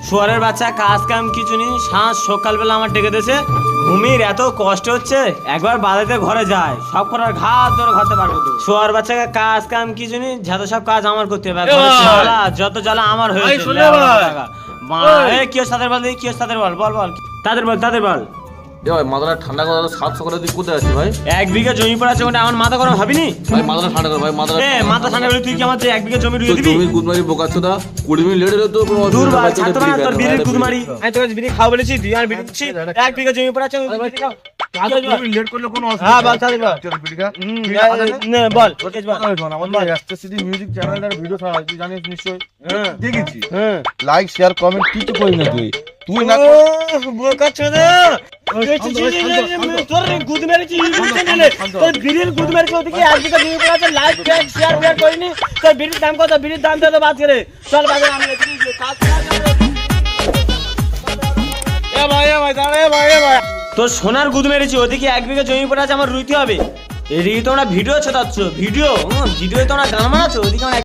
শুয়ারের বাচ্চা কাজ কাম কিছু নেই, সাঁঝ সকালবেলা আমার ডেকে দিয়েছে, ঘুমির এত কষ্ট হচ্ছে, একবার বাড়িতে ঘরে যায় সব করার ঘাত ধরে ঘরতে পারবো তো। শুয়ার বাচ্চাকে কাজ কাম কিছু নেই, যত সব কাজ আমার করতে হবে, ঘরের জ্বালা, যত জ্বালা আমার হয়েছে। কি তাদের বল, কি তাদের বল, বল বল তাদের বল, তাদের বল। এ ভাই মাথাটা ঠান্ডা করে দাও, 7 সকালে তুই কোথায় আছিস ভাই? 1 বিঘা জমি পড়ে আছে, ওটা আমার মাথা গরম ভাবিনি ভাই মাথাটা ঠান্ডা কর ভাই, মাথাটা মাথা ঠান্ডা করে তুই কি আমার 1 বিঘা জমি রুইয়ে দিবি? তুমি গুদমারি বোকাচ্ছোদা, 20 মিনিট লেট হলো তো কোনো দূর অসুবিধা ভাই, নাই, ছাড়তে তোদের পারে না তোর বিড়ি বিড়ির খাও, গুদমারি। আমি তোকে বিড়ি খাও বলেছি, তুই আর বিড়ি দিচ্ছি। 1 বিঘা জমি পড়ে আছে, বিড়ি খাও। লেট করলে কোনো হ্যাঁ বল, তাদের বল। নে বল, আমাদের এসটিসিডি মিউজিক চ্যানেলের ভিডিও ছাড়া তুই জানিস নিশ্চয়ই, হ্যাঁ দেখেছি। হ্যাঁ লাইক শেয়ার কমেন্ট কিছু করি না তুই না বোকা ছোদা, তোর গুদ মেরেছি ইউটিউব চ্যানেলে, তোর বিড়ির গুদ মেরেছি, ওদিকে 1 বিঘা জমি পড়ে আছে, লাইক শেয়ার করিনি, তোর বিড়ির দাম কত, বিড়ির দাম দে তো বাদ করে চল বাজে। আমি কাজ তোর সোনার গুদ মেরেছি, ওদিকে 1 বিঘা জমি পড়ে আছে, আমার রুইতে হবে। এদিকে তোমরা ভিডিও ছেটাচ্ছ, ভিডিও তোমরা গান মারাচ্ছ, ওদিকে